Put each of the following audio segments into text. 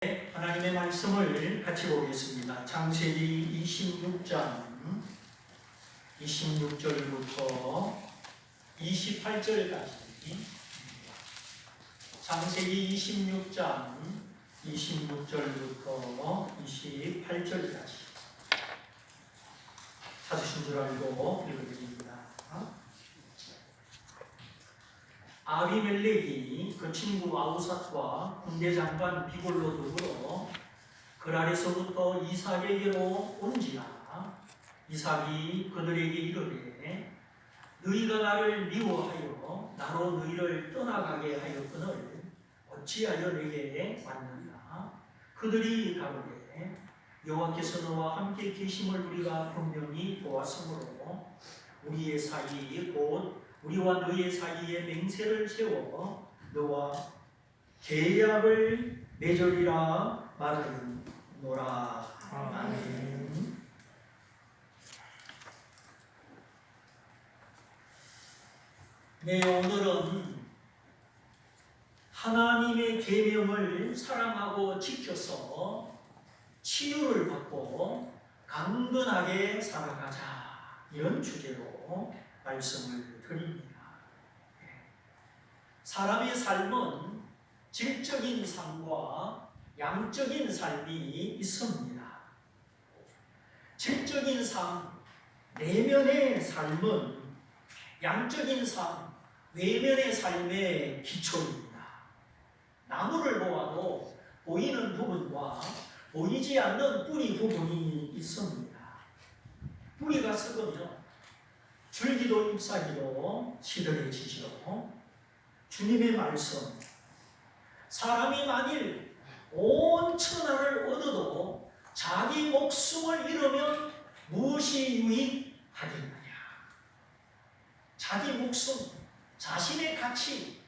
하나님의 말씀을 같이 보겠습니다. 창세기 26장 26절부터 28절까지. 창세기 26장 26절부터 28절까지. 찾으신 줄 알고 읽어드립니다. 아비멜렉이 그 친구 아우삿과 군대장관 비골로 더불어 그랄에서부터 이삭에게로 온지라. 이삭이 그들에게 이르되 너희가 나를 미워하여 나로 너희를 떠나가게 하였거늘 어찌하여 내게 왔느냐. 그들이 가로되 여호와께서 너와 함께 계심을 우리가 분명히 보았으므로 우리의 사이 곧 우리와 너의 사이에 맹세를 세워 너와 계약을 맺으리라 말하노라. 아멘. 네, 오늘은 하나님의 계명을 사랑하고 지켜서 치유를 받고 강건하게 살아가자, 이런 주제로 말씀을 드립니다. 사람의 삶은 질적인 삶과 양적인 삶이 있습니다. 질적인 삶, 내면의 삶은 양적인 삶, 외면의 삶의 기초입니다. 나무를 보아도 보이는 부분과 보이지 않는 뿌리 부분이 있습니다. 뿌리가 썩으면 줄기도 잎사귀도 시들해지죠. 주님의 말씀, 사람이 만일 온 천하를 얻어도 자기 목숨을 잃으면 무엇이 유익하겠느냐. 자기 목숨, 자신의 가치.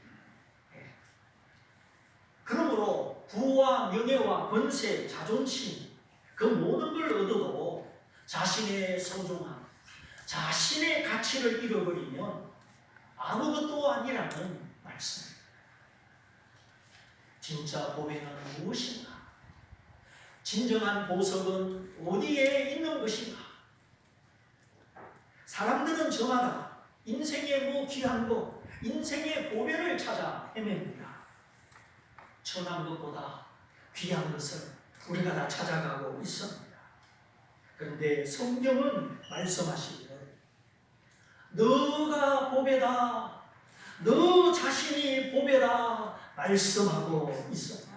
그러므로 부와 명예와 권세, 자존심, 그 모든 걸 얻어도 자신의 소중함, 자신의 가치를 잃어버리면 아무것도 아니라는 말씀. 진짜 보배는 무엇인가? 진정한 보석은 어디에 있는 것인가? 사람들은 저마다 인생의 귀한 것, 인생의 보배를 찾아 헤맵니다. 천한 것보다 귀한 것을 우리가 다 찾아가고 있습니다. 그런데 성경은 말씀하시기를 너가 보배다, 너 자신이 보배다 말씀하고 있습니다.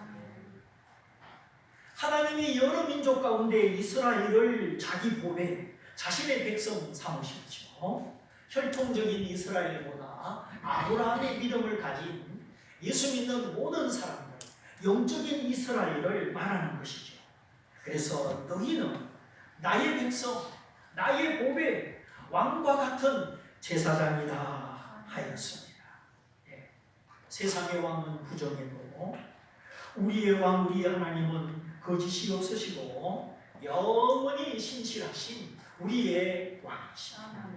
하나님이 여러 민족 가운데 이스라엘을 자기 보배, 자신의 백성 삼으셨죠. 혈통적인 이스라엘보다 아브라함의 믿음을 가진 예수 믿는 모든 사람들, 영적인 이스라엘을 말하는 것이죠. 그래서 너희는 나의 백성, 나의 보배, 왕과 같은 제사장이다 하였습니다. 세상의 왕은 부정해도 우리의 왕, 우리의 하나님은 거짓이 없으시고 영원히 신실하신 우리의 왕이십니다.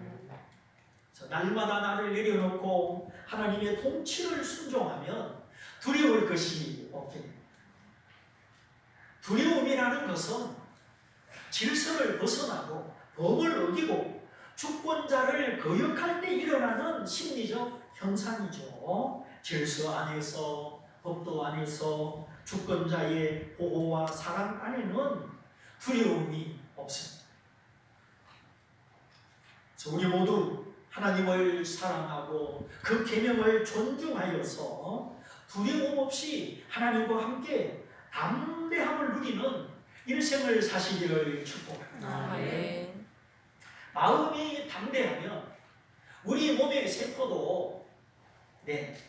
날마다 나를 내려놓고 하나님의 통치를 순종하면 두려울 것이 없게 됩니다. 두려움이라는 것은 질서를 벗어나고 법을 어기고 주권자를 거역할 때 일어나는 심리적 현상이죠. 질서 안에서, 법도 안에서, 주권자의 보호와 사랑 안에는 두려움이 없습니다. 우리 모두 하나님을 사랑하고 그 계명을 존중하여서 두려움 없이 하나님과 함께 담대함을 누리는 일생을 사시기를 축복합니다. 마음이 담대하면 우리 몸의 세포도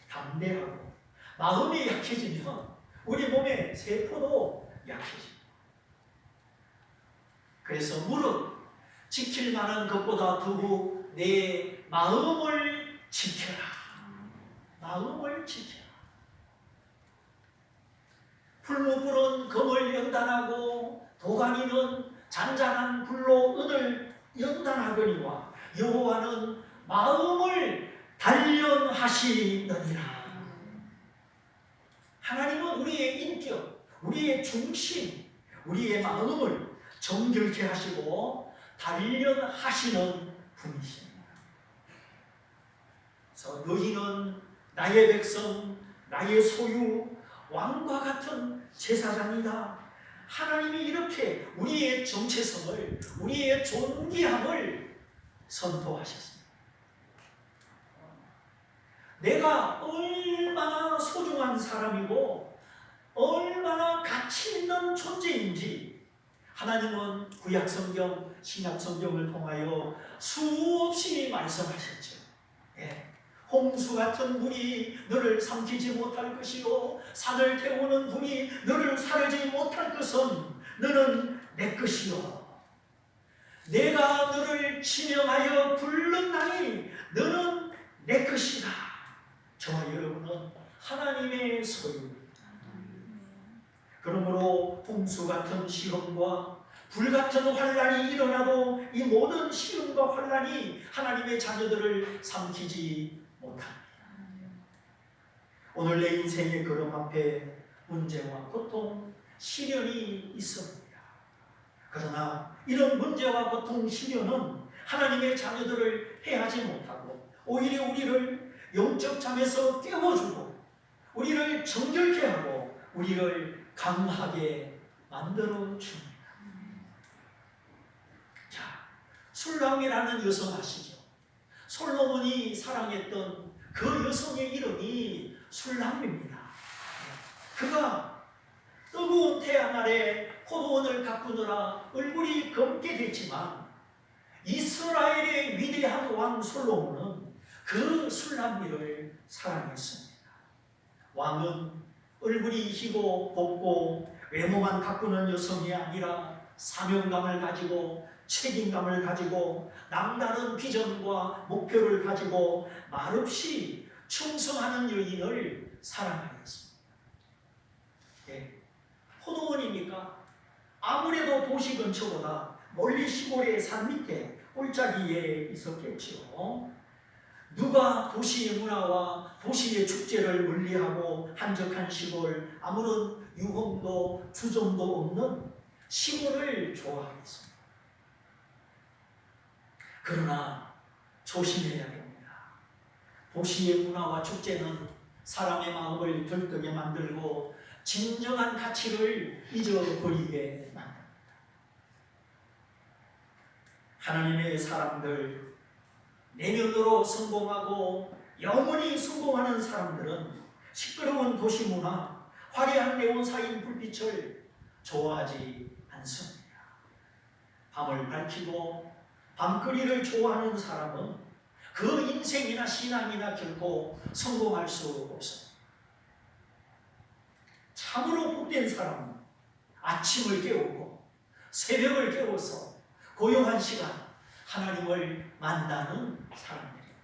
담대하고, 마음이 약해지면 우리 몸의 세포도 약해집니다. 그래서 무릇 지킬 만한 것보다 더욱 내 마음을 지켜라. 마음을 지켜라. 풀무불은 금을 연단하고 도가니는 잔잔한 불로 은을 연단하거니와 여호와는 마음을 단련하시느니라. 하나님은 우리의 인격, 우리의 중심, 우리의 마음을 정결케 하시고 단련하시는 분이십니다. 그래서 너희는 나의 백성, 나의 소유, 왕과 같은 제사장이다. 하나님이 이렇게 우리의 정체성을, 우리의 존귀함을 선포하셨습니다. 내가 얼마나 소중한 사람이고 얼마나 가치 있는 존재인지 하나님은 구약성경, 신약성경을 통하여 수없이 말씀하셨죠. 예. 홍수 같은 물이 너를 삼키지 못할 것이요 산을 태우는 불이 너를 사르지 못할 것은 너는 내 것이요 내가 너를 지명하여 불렀나니 너는 내 것이다. 저와 여러분은 하나님의 소유입니다. 그러므로 홍수 같은 시험과 불 같은 환난이 일어나도 이 모든 시험과 환난이 하나님의 자녀들을 삼키지 못합니다. 오늘 내 인생의 걸음 앞에 문제와 고통, 시련이 있습니다. 그러나 이런 문제와 고통, 시련은 하나님의 자녀들을 해하지 못하고 오히려 우리를 영적 잠에서 깨워주고 우리를 정결케 하고 우리를 강하게 만들어 줍니다. 자, 술람이라는 여성 아시죠? 솔로몬이 사랑했던 그 여성의 이름이 술람입니다. 그가 뜨거운 태양 아래 포도원을 가꾸느라 얼굴이 검게 됐지만 이스라엘의 위대한 왕 솔로몬은 그 술람미를 사랑했습니다. 왕은 얼굴이 희고 곱고 외모만 가꾸는 여성이 아니라 사명감을 가지고 책임감을 가지고 남다른 비전과 목표를 가지고 말없이 충성하는 여인을 사랑하였습니다. 예. 포도원이니까 아무래도 도시 근처보다 멀리 시골의 산 밑에 골짜기에 있었겠지요. 누가 도시의 문화와 도시의 축제를 멀리하고 한적한 시골, 아무런 유흥도 주점도 없는 시골을 좋아하겠습니다. 그러나 조심해야 됩니다. 도시의 문화와 축제는 사람의 마음을 들뜨게 만들고 진정한 가치를 잊어버리게 만듭니다. 하나님의 사람들, 내면으로 성공하고 영원히 성공하는 사람들은 시끄러운 도시 문화, 화려한 네온사인 불빛을 좋아하지 않습니다. 밤을 밝히고 밤거리를 좋아하는 사람은 그 인생이나 신앙이나 결코 성공할 수 없습니다. 참으로 복된 사람은 아침을 깨우고 새벽을 깨워서 고요한 시간 하나님을 만나는 사람들입니다.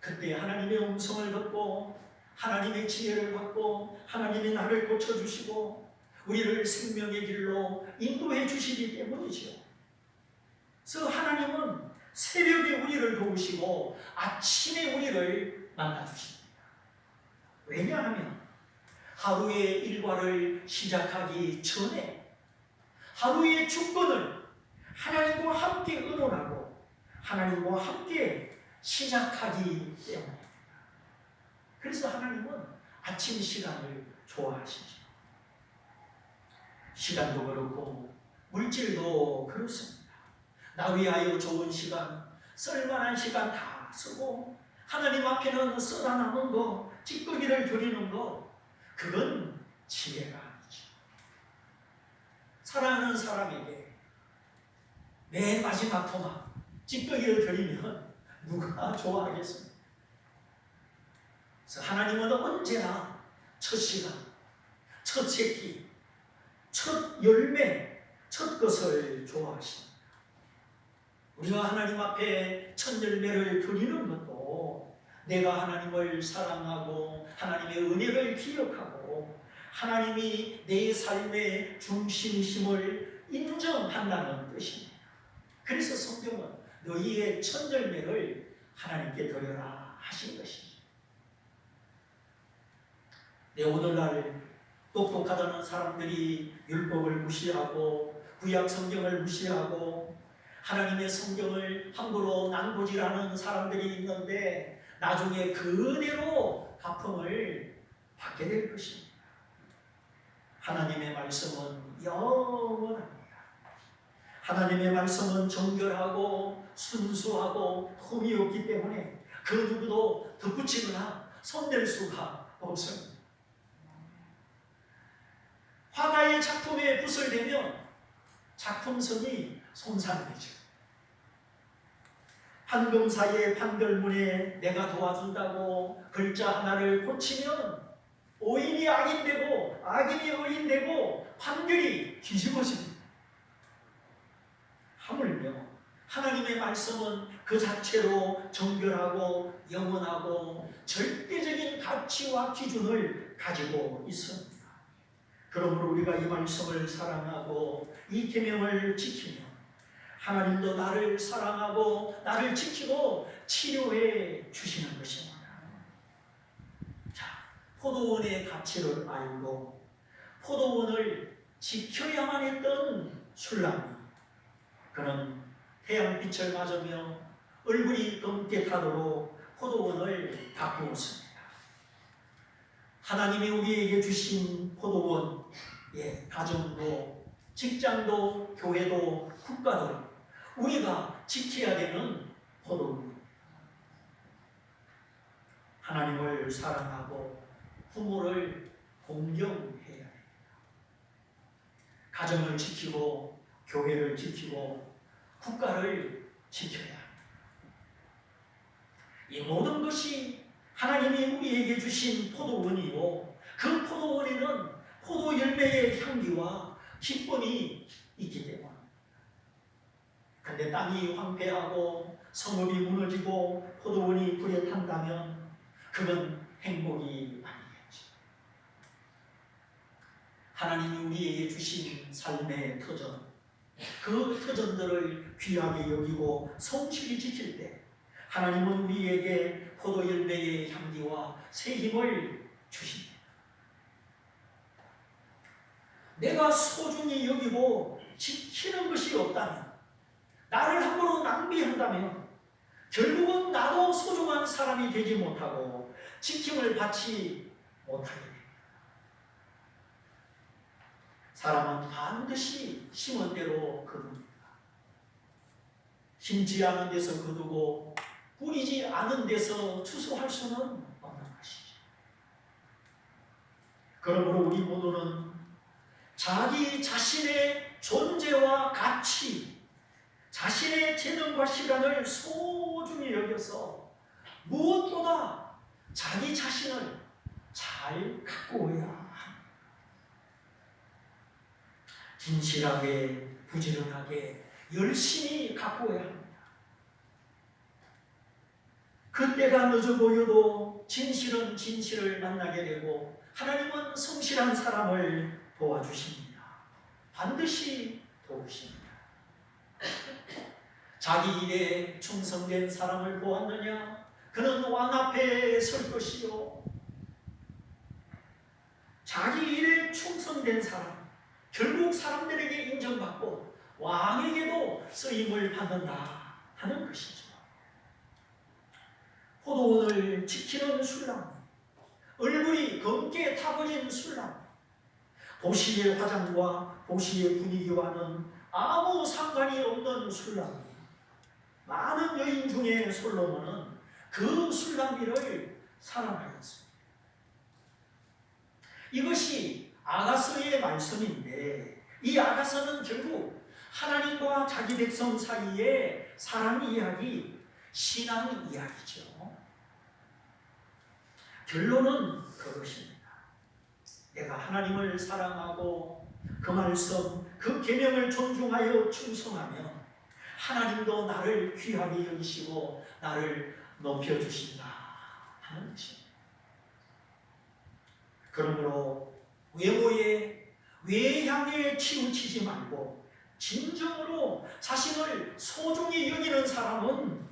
그때 하나님의 음성을 듣고 하나님의 지혜를 받고 하나님이 나를 고쳐주시고 우리를 생명의 길로 인도해 주시기 때문이죠. 그래서 하나님은 새벽에 우리를 도우시고 아침에 우리를 만나주십니다. 왜냐하면 하루의 일과를 시작하기 전에 하루의 주권을 하나님과 함께 의논하고 하나님과 함께 시작하기 때문입니다. 그래서 하나님은 아침 시간을 좋아하시죠. 시간도 그렇고 물질도 그렇습니다. 나 위하여 좋은 시간, 쓸만한 시간 다 쓰고 하나님 앞에는 써다 남은 거, 찌꺼기를 드리는 거, 그건 지혜가 아니죠. 사랑하는 사람에게 내 마지막 토막, 찌꺼기를 드리면 누가 좋아하겠습니까? 그래서 하나님은 언제나 첫 시간, 첫 새끼, 첫 열매, 첫 것을 좋아하십니다. 우리가 하나님 앞에 첫 열매를 드리는 것도 내가 하나님을 사랑하고 하나님의 은혜를 기억하고 하나님이 내 삶의 중심이심을 인정한다는 뜻입니다. 그래서 성경은 너희의 첫 열매를 하나님께 드려라 하신 것이죠. 내 오늘날 똑똑하다는 사람들이 율법을 무시하고 구약 성경을 무시하고 하나님의 성경을 함부로 난도질하는 사람들이 있는데 나중에 그대로 가품을 받게 될 것입니다. 하나님의 말씀은 영원합니다. 하나님의 말씀은 정결하고 순수하고 흠이 없기 때문에 그 누구도 덧붙이거나 손댈 수가 없습니다. 화가의 작품에 붓을 대면 작품성이 손상되죠. 판금사의 판결문에 내가 도와준다고 글자 하나를 고치면 오인이 악인되고 악인이 의인되고 판결이 뒤집어집니다. 하물며 하나님의 말씀은 그 자체로 정결하고 영원하고 절대적인 가치와 기준을 가지고 있습니다. 그러므로 우리가 이 말씀을 사랑하고 이 계명을 지키며 하나님도 나를 사랑하고 나를 지키고 치료해 주시는 것입니다. 자, 포도원의 가치를 알고 포도원을 지켜야만 했던 술람이 그는 태양빛을 맞으며 얼굴이 검게 타도록 포도원을 바꾸었습니다. 하나님이 우리에게 주신 포도원, 가정도, 직장도, 교회도, 국가도 우리가 지켜야 되는 포도원입니다. 하나님을 사랑하고 부모를 공경해야 합니다. 가정을 지키고 교회를 지키고 국가를 지켜야 합니다. 이 모든 것이 하나님이 우리에게 주신 포도원이고 그 포도원에는 포도 열매의 향기와 기쁨이 있기 때문입니다. 그런데 땅이 황폐하고 성읍이 무너지고 포도원이 불에 탄다면 그건 행복이 아니겠지. 하나님이 우리에게 주신 삶의 터전, 그 터전들을 귀하게 여기고 성실히 지킬 때 하나님은 우리에게 포도 열매의 향기와 새 힘을 주십니다. 내가 소중히 여기고 지키는 것이 없다면, 나를 함부로 낭비한다면 결국은 나도 소중한 사람이 되지 못하고 지킴을 받지 못하게 됩니다. 사람은 반드시 심은 대로 거둡니다. 심지 않은 데서 거두고 뿌리지 않은 데서 추수할 수는 없는 것이죠. 그러므로 우리 모두는 자기 자신의 존재와 가치, 자신의 재능과 시간을 소중히 여겨서 무엇보다 자기 자신을 잘 가꾸어야 합니다. 진실하게, 부지런하게, 열심히 가꾸어야 합니다. 그때가 늦어 보여도 진실은 진실을 만나게 되고 하나님은 성실한 사람을 도와주십니다. 반드시 도우십니다. 자기 일에 충성된 사람을 보았느냐? 그는 왕 앞에 설 것이요. 자기 일에 충성된 사람, 결국 사람들에게 인정받고 왕에게도 쓰임을 받는다 하는 것이죠. 포도원을 지키는 술람, 얼굴이 검게 타버린 술람, 도시의 화장과 도시의 분위기와는 아무 상관이 없는 술람이, 많은 여인 중에 솔로몬은 그 술람비를 사랑하였습니다. 이것이 아가서의 말씀인데 이 아가서는 결국 하나님과 자기 백성 사이의 사랑 이야기, 신앙 이야기죠. 결론은 그것입니다. 내가 하나님을 사랑하고 그 말씀, 그 계명을 존중하여 충성하면 하나님도 나를 귀하게 여기시고 나를 높여주신다 하는 것입니다. 그러므로 외모에, 외향에 치우치지 말고 진정으로 자신을 소중히 여기는 사람은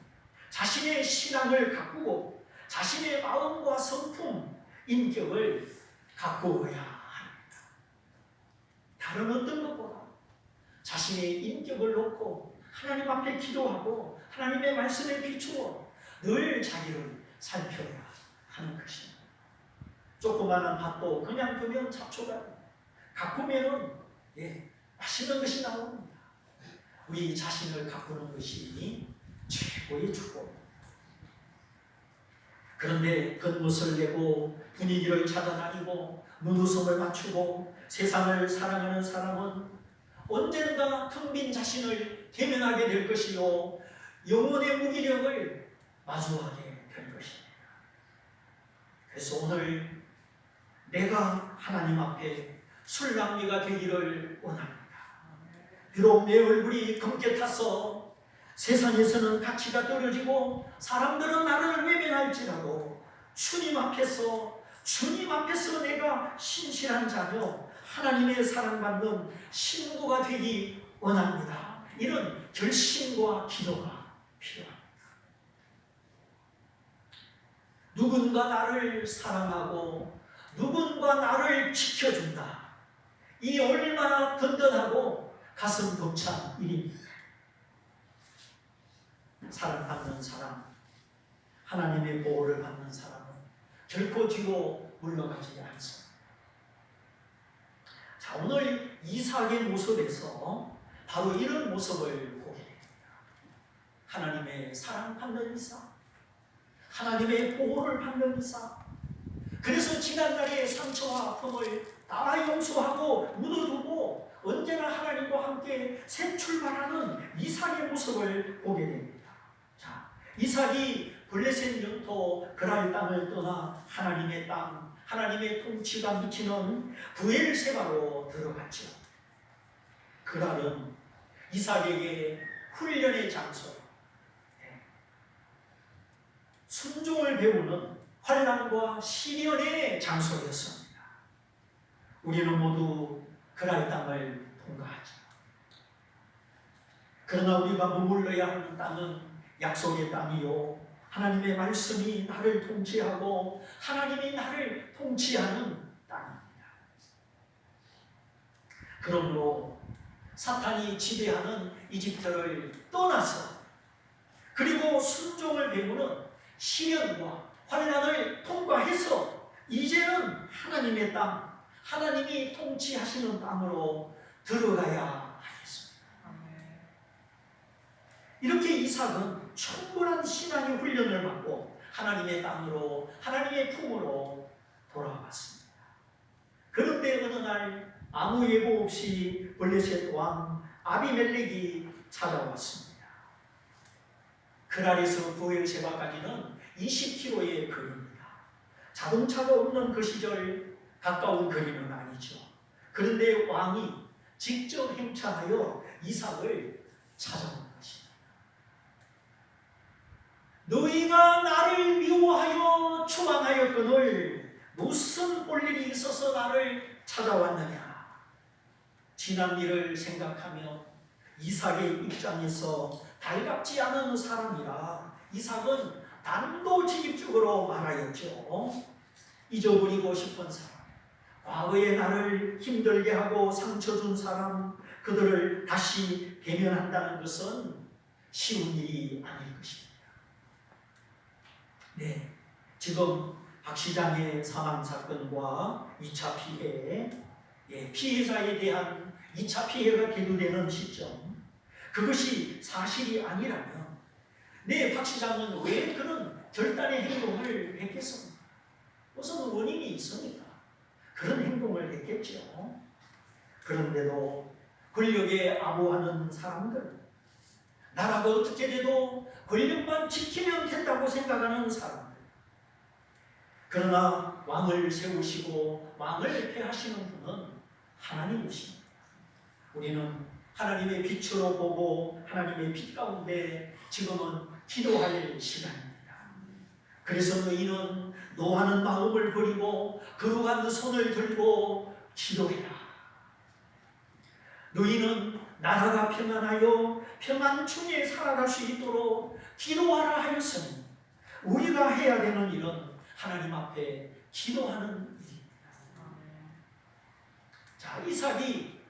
자신의 신앙을 가꾸고 자신의 마음과 성품, 인격을 가꾸어야 합니다. 다른 어떤 것보다 자신의 인격을 놓고 하나님 앞에 기도하고 하나님의 말씀에 비추어 늘 자기를 살펴야 하는 것입니다. 조그마한 밭도 그냥 두면 잡초가 가꾸면은 맛있는 것이 나옵니다. 우리 자신을 가꾸는 것이 최고의 축복입니다. 그런데 겉모습을 내고 분위기를 찾아다니고 눈웃음을 맞추고 세상을 사랑하는 사람은 언젠가 텅 빈 자신을 대면하게 될 것이요 영혼의 무기력을 마주하게 될 것입니다. 그래서 오늘 내가 하나님 앞에 술낭비가 되기를 원합니다. 비록 내 얼굴이 검게 타서 세상에서는 가치가 떨어지고 사람들은 나를 외면할지라도 주님 앞에서 내가 신실한 자며 하나님의 사랑받는 신부가 되기 원합니다. 이런 결심과 기도가 필요합니다. 누군가 나를 사랑하고 누군가 나를 지켜준다. 이 얼마나 든든하고 가슴 벅찬 일입니다. 사랑받는 사람, 하나님의 보호를 받는 사람은 결코 뒤로 물러가지 않습니다. 자, 오늘 이삭의 모습에서 바로 이런 모습을 보게 됩니다. 하나님의 사랑받는 이삭, 하나님의 보호를 받는 이삭. 그래서 지난날의 상처와 아픔을 다 용서하고 묻어두고 언제나 하나님과 함께 새 출발하는 이삭의 모습을 보게 됩니다. 자, 이삭이 블레셋 영토 그랄 땅을 떠나 하나님의 땅, 하나님의 통치가 미치는 브엘세바로 들어갔죠. 그랄은 이삭에게 훈련의 장소, 순종을 배우는 환난과 시련의 장소였습니다. 우리는 모두 그랄 땅을 통과하죠. 그러나 우리가 머물러야 하는 땅은 약속의 땅이요 하나님의 말씀이 나를 통치하고 하나님이 나를 통치하는 땅입니다. 그러므로 사탄이 지배하는 이집트를 떠나서 그리고 순종을 배우는 시련과 환난을 통과해서 이제는 하나님의 땅, 하나님이 통치하시는 땅으로 들어가야 하겠습니다. 이렇게 이삭은 충분한 신앙의 훈련을 받고 하나님의 땅으로, 하나님의 품으로 돌아왔습니다. 그런데 어느 날 아무 예고 없이 블레셋 왕 아비멜렉이 찾아왔습니다. 그랄에서 브엘세바까지는 20km의 거리입니다. 자동차가 없는 그 시절 가까운 거리는 아니죠. 그런데 왕이 직접 행차하여 이삭을 찾아온 것입니다. 너희가 나를 미워하여 추방하였거늘 무슨 볼 일이 있어서 나를 찾아왔느냐. 지난 일을 생각하며 이삭의 입장에서 달갑지 않은 사람이라 이삭은 단도직입적으로 말하였죠. 잊어버리고 싶은 사람, 과거의 나를 힘들게 하고 상처 준 사람, 그들을 다시 대면한다는 것은 쉬운 일이 아닐 것입니다. 네, 지금 박 시장의 사망사건과 2차 피해, 피해자에 대한 2차 피해가 계류되는 시점, 그것이 사실이 아니라면 박 시장은 왜 그런 결단의 행동을 했겠습니까? 무슨 원인이 있습니까? 그런 행동을 했겠죠. 그런데도 권력에 아부하는 사람들, 나라가 어떻게 돼도 권력만 지키면 된다고 생각하는 사람들, 그러나 왕을 세우시고 왕을 폐하시는 분은 하나님이십니다. 우리는 하나님의 빛으로 보고 하나님의 빛 가운데 지금은 기도할 시간입니다. 그래서 너희는 노하는 마음을 버리고 거룩한 손을 들고 기도해라. 너희는 나라가 평안하여 평안 중에 살아갈 수 있도록 기도하라 하였으니 우리가 해야 되는 일은 하나님 앞에 기도하는 일입니다. 자, 이삭이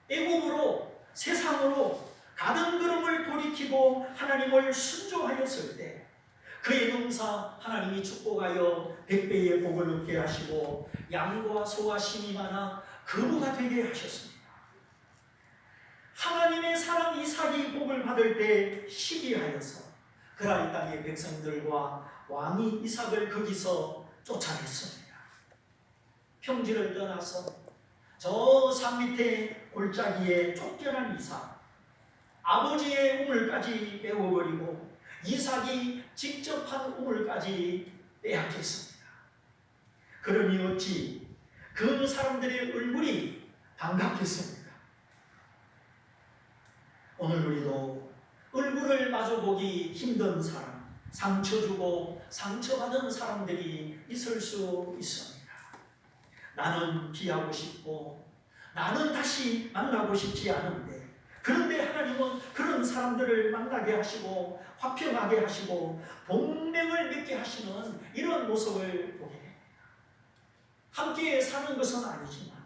애국으로 세상으로 가던 걸음을 돌이키고 하나님을 순종하였을 때 그의 농사 하나님이 축복하여 백배의 복을 얻게 하시고 양과 소와 심이 많아 거부가 되게 하셨습니다. 하나님의 사랑 이삭이 복을 받을 때 시기하여서 그라이 땅의 백성들과 왕이 이삭을 거기서 쫓아냈습니다. 평지를 떠나서 저 산 밑에 골짜기에 쫓겨난 이삭, 아버지의 우물까지 메워버리고 이삭이 직접 한 우물까지 빼앗겼습니다. 그러니 어찌 그 사람들의 얼굴이 반갑겠습니까? 오늘 우리도 얼굴을 마주보기 힘든 사람, 상처 주고 상처받은 사람들이 있을 수 있습니다. 나는 피하고 싶고 나는 다시 만나고 싶지 않은데, 그런데 하나님은 그런 사람들을 만나게 하시고 화평하게 하시고 동맹을 맺게 하시는 이런 모습을 보게 됩니다. 함께 사는 것은 아니지만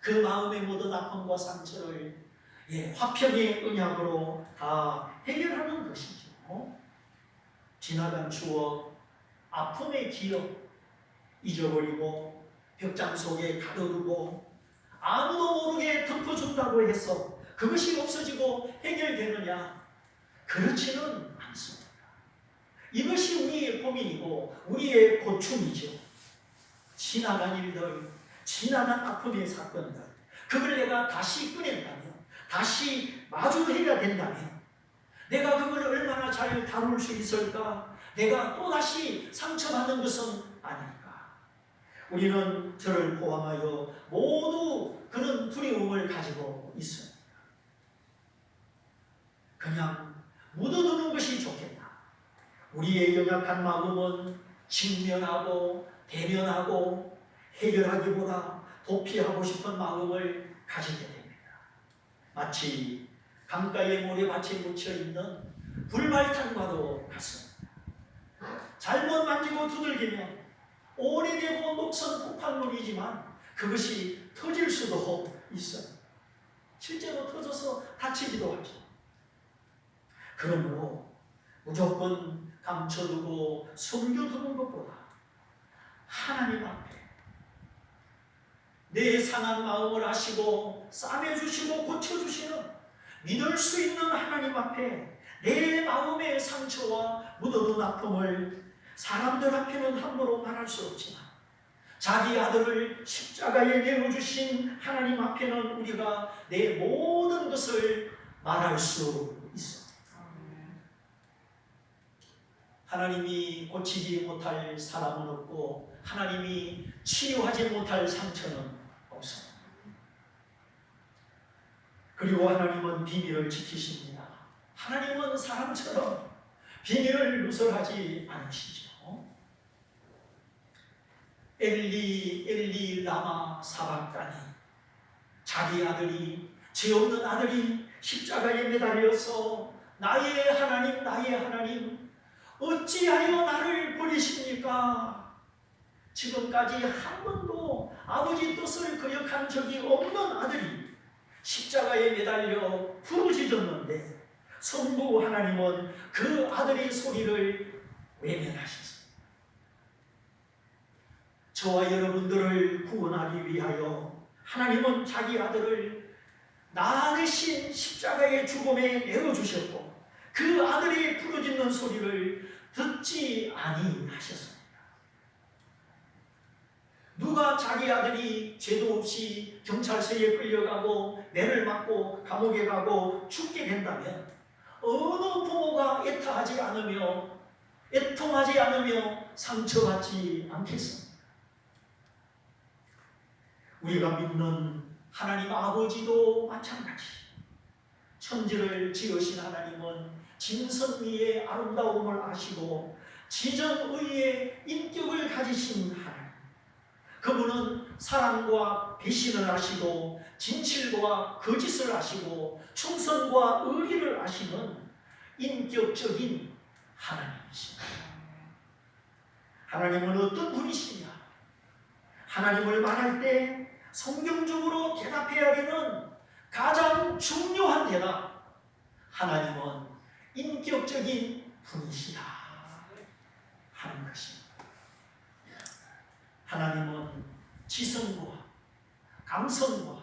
그 마음의 모든 아픔과 상처를 화평의 언약으로 다 해결하는 것이죠. 지나간 추억, 아픔의 기억 잊어버리고 벽장 속에 가둬두고 아무도 모르게 덮어준다고 해서 그것이 없어지고 해결되느냐? 그렇지는 않습니다. 이것이 우리의 고민이고 우리의 고충이죠. 지나간 일들, 지나간 아픔의 사건들, 그걸 내가 다시 꺼낸다면, 다시 마주해야 된다면 내가 그걸 얼마나 잘 다룰 수 있을까? 내가 또다시 상처받는 것은 아닐까? 우리는 저를 포함하여 모두 그런 두려움을 가지고 있습니다. 그냥 묻어두는 것이 좋겠다. 우리의 연약한 마음은 직면하고 대면하고 해결하기보다 도피하고 싶은 마음을 가지게 됩니다. 마치 강가의 모래밭에 묻혀있는 불발탄과도 같습니다. 잘못 만지고 두들기면 오래되고 녹슨 폭발물이지만 그것이 터질 수도 있어요. 실제로 터져서 다치기도 하죠. 그러므로 무조건 감춰두고 숨겨두는 것보다 하나님 앞에 내 상한 마음을 아시고 싸매주시고 고쳐주시는 믿을 수 있는 하나님 앞에 내 마음의 상처와 묻어둔 아픔을 사람들 앞에는 함부로 말할 수 없지만 자기 아들을 십자가에 내어주신 하나님 앞에는 우리가 내 모든 것을 말할 수 있습니다. 하나님이 고치지 못할 사람은 없고 하나님이 치유하지 못할 상처는 없습니다. 그리고 하나님은 비밀을 지키십니다. 하나님은 사람처럼 비밀을 누설하지 않으시죠. 엘리 엘리 라마 사박다니, 자기 아들이, 죄 없는 아들이 십자가에 매달려서 나의 하나님 나의 하나님 어찌하여 나를 버리십니까? 지금까지 한 번도 아버지 뜻을 거역한 적이 없는 아들이 십자가에 매달려 부르짖었는데 성부 하나님은 그 아들의 소리를 외면하셨습니다. 저와 여러분들을 구원하기 위하여 하나님은 자기 아들을 나 대신 십자가의 죽음에 내어주셨고 그 아들이 부르짖는 소리를 듣지 아니하셨습니다. 누가 자기 아들이 죄도 없이 경찰서에 끌려가고 매를 맞고 감옥에 가고 죽게 된다면 어느 부모가 애통하지 않으며 상처받지 않겠습니까? 우리가 믿는 하나님 아버지도 마찬가지. 천지를 지으신 하나님은 진선미의 아름다움을 아시고 지정의의 인격을 가지신 하나님. 그분은 사랑과 배신을 아시고 진실과 거짓을 아시고 충성과 의리를 아시는 인격적인 하나님이십니다. 하나님은 어떤 분이시냐? 하나님을 말할 때 성경적으로 대답해야 되는 중요한 대답. 하나님은 인격적인 분이시다 하는 것입니다. 하나님은 지성과 감성과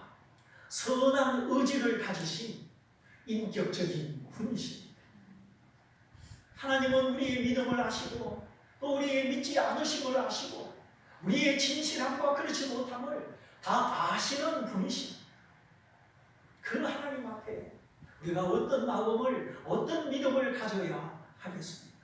선한 의지를 가지신 인격적인 분이십니다. 하나님은 우리의 믿음을 아시고 또 우리의 믿지 않으심을 아시고 우리의 진실함과 그렇지 못함을 다 아시는 분이십니다. 그 하나님 앞에 우리가 어떤 마음을 어떤 믿음을 가져야 하겠습니까?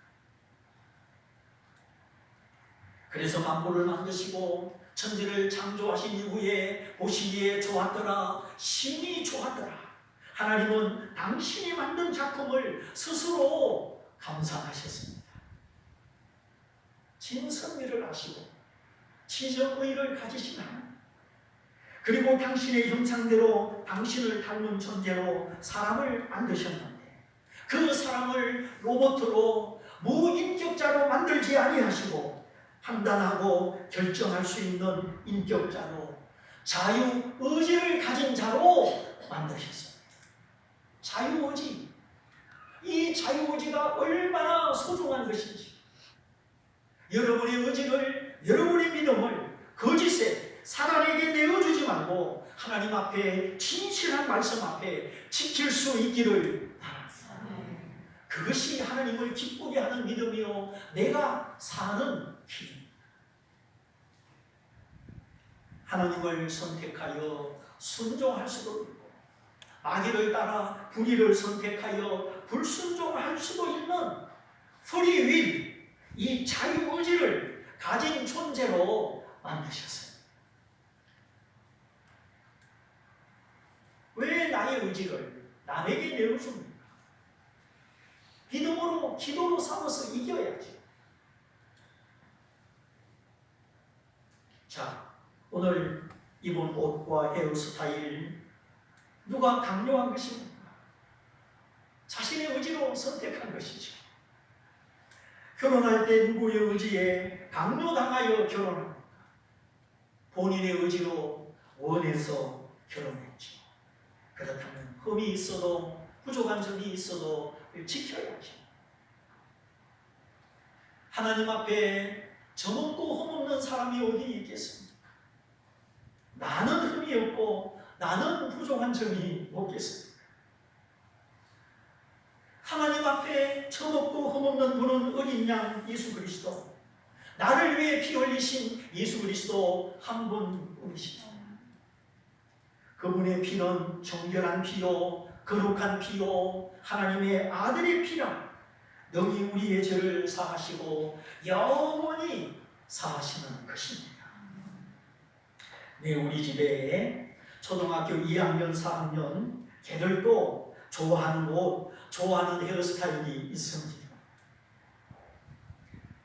그래서 만물을 만드시고 천지를 창조하신 이후에 보시기에 좋았더라 심히 좋았더라. 하나님은 당신이 만든 작품을 스스로 감상하셨습니다. 진선미를 아시고 지정의를 가지신 하나님, 그리고 당신의 형상대로 당신을 닮은 존재로 사람을 만드셨는데 그 사람을 로봇으로 무인격자로 만들지 아니하시고 판단하고 결정할 수 있는 인격자로 자유의지를 가진 자로 만드셨습니다. 자유의지, 이 자유의지가 얼마나 소중한 것인지, 여러분의 의지를, 여러분의 믿음을 거짓에 사단에게 내어주지 말고 하나님 앞에 진실한 말씀 앞에 지킬 수 있기를 바랍니다. 그것이 하나님을 기쁘게 하는 믿음이요 내가 사는 길입니다. 하나님을 선택하여 순종할 수도 있고 마귀를 따라 불의를 선택하여 불순종할 수도 있는 프리윌, 이 자유의지를 가진 존재로 만드셨어요. 왜 나의 의지를 남에게 내어줍니까? 믿음으로 기도로 삼아서 이겨야지. 자, 오늘 입은 옷과 헤어스타일 누가 강요한 것입니까? 자신의 의지로 선택한 것이죠. 결혼할 때 누구의 의지에 강요당하여 결혼합니까? 본인의 의지로 원해서 결혼했죠. 그렇다면 흠이 있어도 부족한 점이 있어도 지켜야죠. 하나님 앞에 점없고 흠없는 사람이 어디 있겠습니까? 나는 흠이 없고 나는 부족한 점이 없겠습니까? 하나님 앞에 점없고 흠없는 분은 어린 양 예수 그리스도, 나를 위해 피 흘리신 예수 그리스도 한 분이시죠. 그분의 피는 정결한 피요 거룩한 피요 하나님의 아들의 피라. 능히 우리의 죄를 사하시고 영원히 사하시는 것입니다. 네, 우리 집에 초등학교 2학년 4학년 걔들도 좋아하는 옷, 좋아하는 헤어스타일이 있습니다.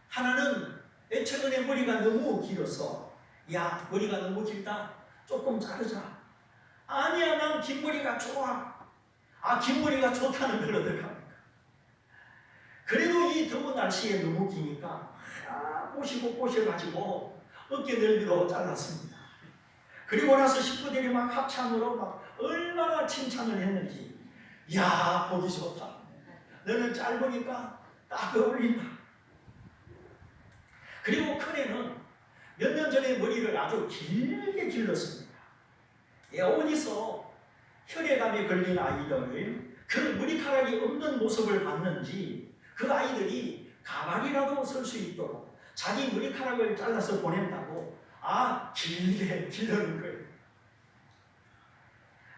하나는 최근에 머리가 너무 길어서 야, 머리가 너무 길다, 조금 자르자. 아니야, 난 긴 머리가 좋아. 긴 머리가 좋다는 걸 어떡합니까? 그래도 이 더운 날씨에 너무 기니까 꼬시고 꼬셔가지고 어깨 넓이로 잘랐습니다. 그리고 나서 식구들이 막 합창으로 막 얼마나 칭찬을 했는지, 야, 보기 좋다. 너는 짧으니까 딱 어울린다. 그리고 큰애는 몇 년 전에 머리를 아주 길게 길렀습니다. 어디서 혈액암에 걸린 아이들, 그 머리카락이 없는 모습을 봤는지 그 아이들이 가발이라도 쓸 수 있도록 자기 머리카락을 잘라서 보낸다고 길게 기르는 거예요.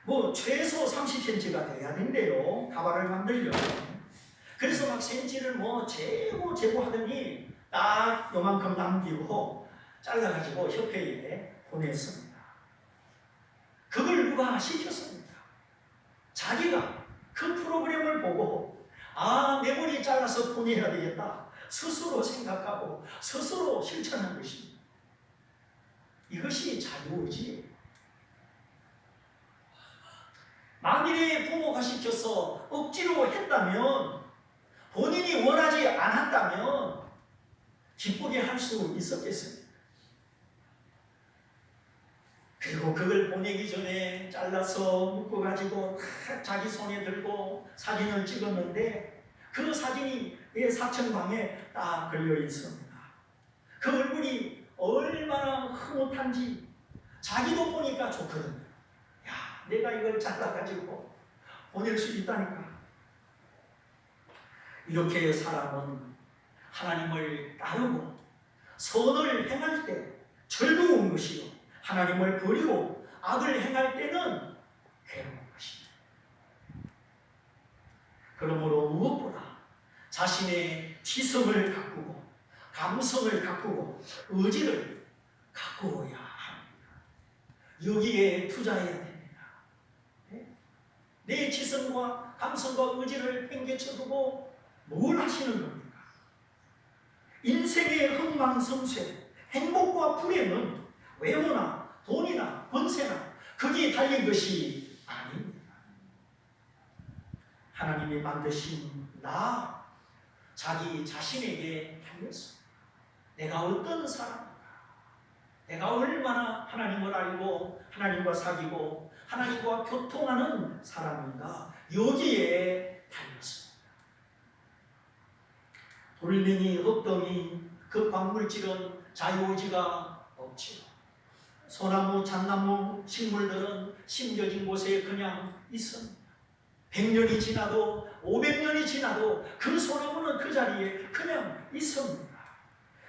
뭐 최소 30cm가 돼야 된대요, 가발을 만들려면. 그래서 막 센치를 뭐 재고 하더니 딱 요만큼 남기고 잘라가지고 협회에 보냈습니다. 그걸 누가 시켰습니까? 자기가 그 프로그램을 보고 내 머리 잘라서 보내야 되겠다 스스로 생각하고 스스로 실천한 것입니다. 이것이 자유의지예요. 만일에 부모가 시켜서 억지로 했다면, 본인이 원하지 않았다면 기쁘게 할 수 있었겠습니까? 그리고 그걸 보내기 전에 잘라서 묶어가지고 탁 자기 손에 들고 사진을 찍었는데 그 사진이 내 사천방에 딱 걸려 있습니다. 그 얼굴이 얼마나 흐뭇한지 자기도 보니까 좋거든요. 야, 내가 이걸 잘라가지고 보낼 수 있다니까. 이렇게 사람은 하나님을 따르고 선을 행할 때 즐거운 것이요, 하나님을 버리고 악을 행할 때는 괴로운 것입니다. 그러므로 무엇보다 자신의 지성을 가꾸고 감성을 가꾸고 의지를 가꾸어야 합니다. 여기에 투자해야 됩니다. 내 지성과 감성과 의지를 팽개쳐두고 뭘 하시는 겁니까? 인생의 흥망성쇠, 행복과 불행은 외모나 돈이나 권세나 거기에 달린 것이 아닙니다. 하나님이 만드신 나, 자기 자신에게 달렸습니다. 내가 어떤 사람인가? 내가 얼마나 하나님을 알고 하나님과 사귀고 하나님과 교통하는 사람인가? 여기에 달렸습니다. 돌멩이, 흙덩이, 그 광물질은 자유의지가 없지요. 소나무, 잣나무, 식물들은 심겨진 곳에 그냥 있습니다. 100년이 지나도 500년이 지나도 그 소나무는 그 자리에 그냥 있습니다.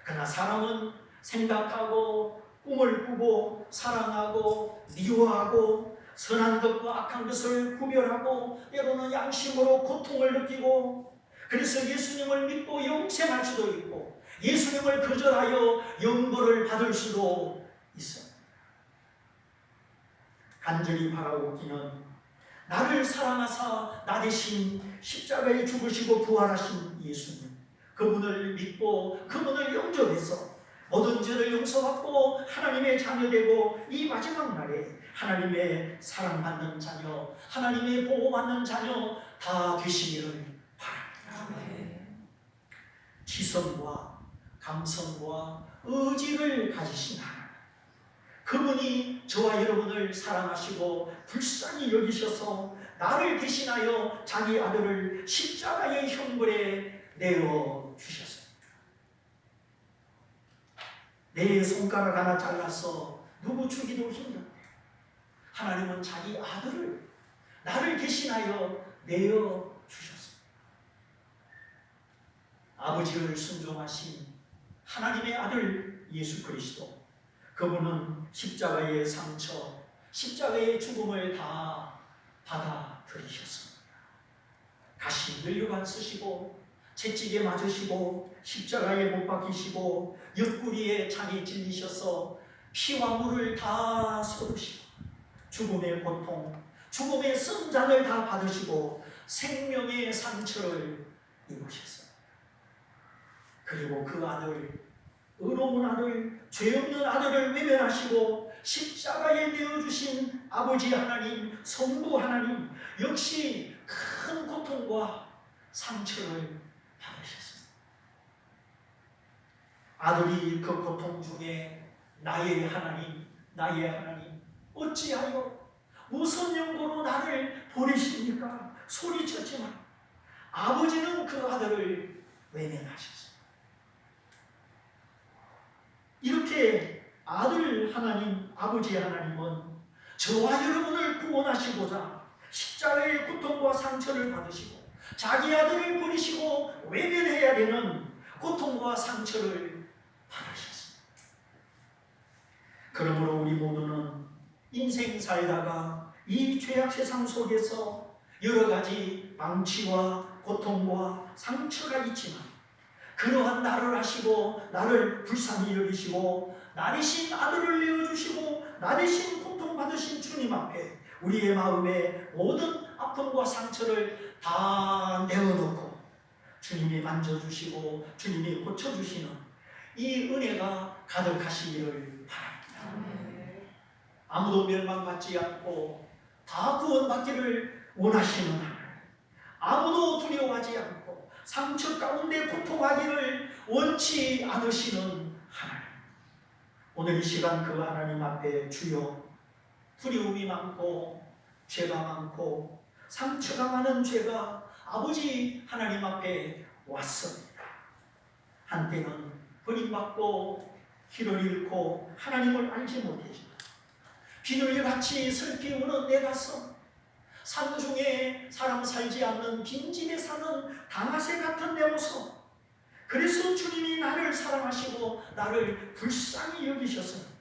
그러나 사람은 생각하고 꿈을 꾸고 사랑하고 미워하고 선한 것과 악한 것을 구별하고 때로는 양심으로 고통을 느끼고, 그래서 예수님을 믿고 영생할 수도 있고 예수님을 거절하여 영벌을 받을 수도 있습니다. 간절히 바라오기는 나를 사랑하사 나 대신 십자가에 죽으시고 부활하신 예수님, 그분을 믿고 그분을 영접해서 모든 죄를 용서받고 하나님의 자녀되고 이 마지막 날에 하나님의 사랑받는 자녀, 하나님의 보호받는 자녀 다 되시기를 바랍니다. 지성과 감성과 의지를 가지신 하나님, 그분이 저와 여러분을 사랑하시고 불쌍히 여기셔서 나를 대신하여 자기 아들을 십자가의 형벌에 내어 주셨습니다. 내 손가락 하나 잘라서 누구 주기도 힘든데 하나님은 자기 아들을 나를 대신하여 내어 주셨습니다. 아버지를 순종하신 하나님의 아들 예수 그리스도, 그분은 십자가의 상처, 십자가의 죽음을 다 받아들이셨습니다. 가시 면류관 쓰시고 채찍에 맞으시고 십자가에 못 박히시고 옆구리에 창이 찔리셔서 피와 물을 다 쏟으시고 죽음의 고통, 죽음의 쓴잔을 다 받으시고 생명의 상처를 입으셨어요. 그리고 그 아들, 의로운 아들, 죄 없는 아들을 외면하시고 십자가에 내어주신 아버지 하나님, 성부 하나님 역시 큰 고통과 상처를 받으셨습니다. 아들이 그 고통 중에 나의 하나님, 나의 하나님 어찌하여 무슨 용고로 나를 버리십니까? 소리쳤지만 아버지는 그 아들을 외면하셨습니다. 이렇게 아들 하나님, 아버지 하나님은 저와 여러분을 구원하시고자 십자가의 고통과 상처를 받으시고 자기 아들을 버리시고 외면해야 되는 고통과 상처를 받으셨습니다. 그러므로 우리 모두는 인생 살다가 이 죄악 세상 속에서 여러 가지 망치와 고통과 상처가 있지만 그러한 나를 하시고 나를 불쌍히 여기시고 나 대신 아들을 내어주시고 나 대신 고통받으신 주님 앞에 우리의 마음에 모든 아픔과 상처를 다 내어놓고 주님이 만져주시고 주님이 고쳐주시는 이 은혜가 가득하시기를 바랍니다. 아무도 멸망받지 않고 다 구원받기를 원하시는 하나님, 아무도 두려워하지 않고 상처 가운데 고통하기를 원치 않으시는 하나님, 오늘 이 시간 그 하나님 앞에 주여 두려움이 많고 죄가 많고 상처가 많은 죄가 아버지 하나님 앞에 왔습니다. 한때는 버림받고 길을 잃고 하나님을 알지 못했지만 비둘기같이 슬피 우는 내 가슴, 산중에 사람 살지 않는 빈집에 사는 당아새 같은 내 모습, 그래서 주님이 나를 사랑하시고 나를 불쌍히 여기셔서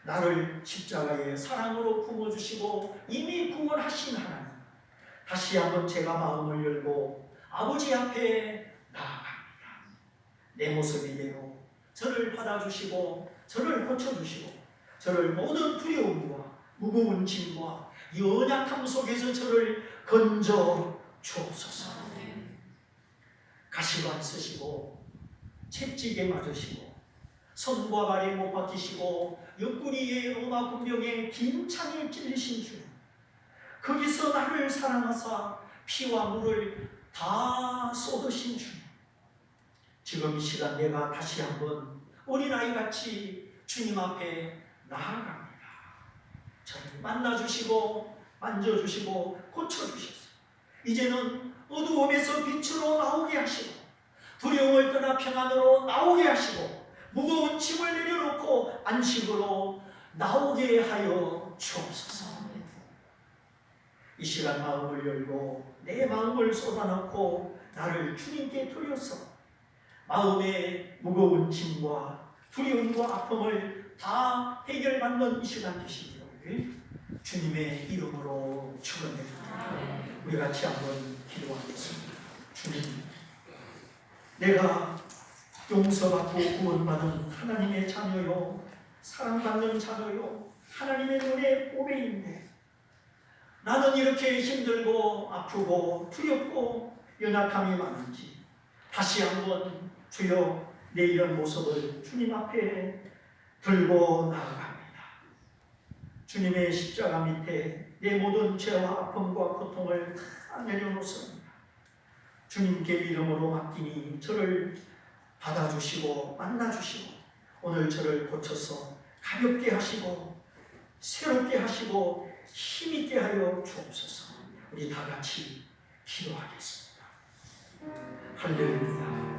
나를 십자가의 사랑으로 품어주시고 이미 구원하신 하나님, 다시 한번 제가 마음을 열고 아버지 앞에 나아갑니다. 내 모습 이대로 저를 받아주시고 저를 고쳐주시고 저를 모든 두려움과 무거운 짐과 연약함 속에서 저를 건져 주옵소서. 가시관 쓰시고 채찍에 맞으시고 손과 발에 못 박히시고 옆구리에 로마 군병에 긴 창을 찔리신 주님, 거기서 나를 사랑하사 피와 물을 다 쏟으신 주님, 지금 이 시간 내가 다시 한번 어린아이같이 주님 앞에 나아갑니다. 저를 만나주시고 만져주시고 고쳐주셔서 이제는 어두움에서 빛으로 나오게 하시고 두려움을 떠나 평안으로 나오게 하시고 무거운 짐을 내려놓고 안식으로 나오게 하여 주옵소서. 이 시간 마음을 열고 내 마음을 쏟아놓고 나를 주님께 드려서 마음의 무거운 짐과 두려움과 아픔을 다 해결받는 이 시간 되시기를 주님의 이름으로 축원드립니다. 우리 같이 한번 기도하겠습니다. 주님, 내가 용서받고 구원받은 하나님의 자녀요, 사랑받는 자녀요, 하나님의 눈에 보배인데 나는 이렇게 힘들고 아프고 두렵고 연약함이 많은지 다시 한번 주여 내 이런 모습을 주님 앞에 들고 나아갑니다. 주님의 십자가 밑에 내 모든 죄와 아픔과 고통을 다 내려놓습니다. 주님께 믿음으로 맡기니 저를 받아주시고 만나주시고 오늘 저를 고쳐서 가볍게 하시고 새롭게 하시고 힘있게 하여 주옵소서. 우리 다 같이 기도하겠습니다. 할렐루야.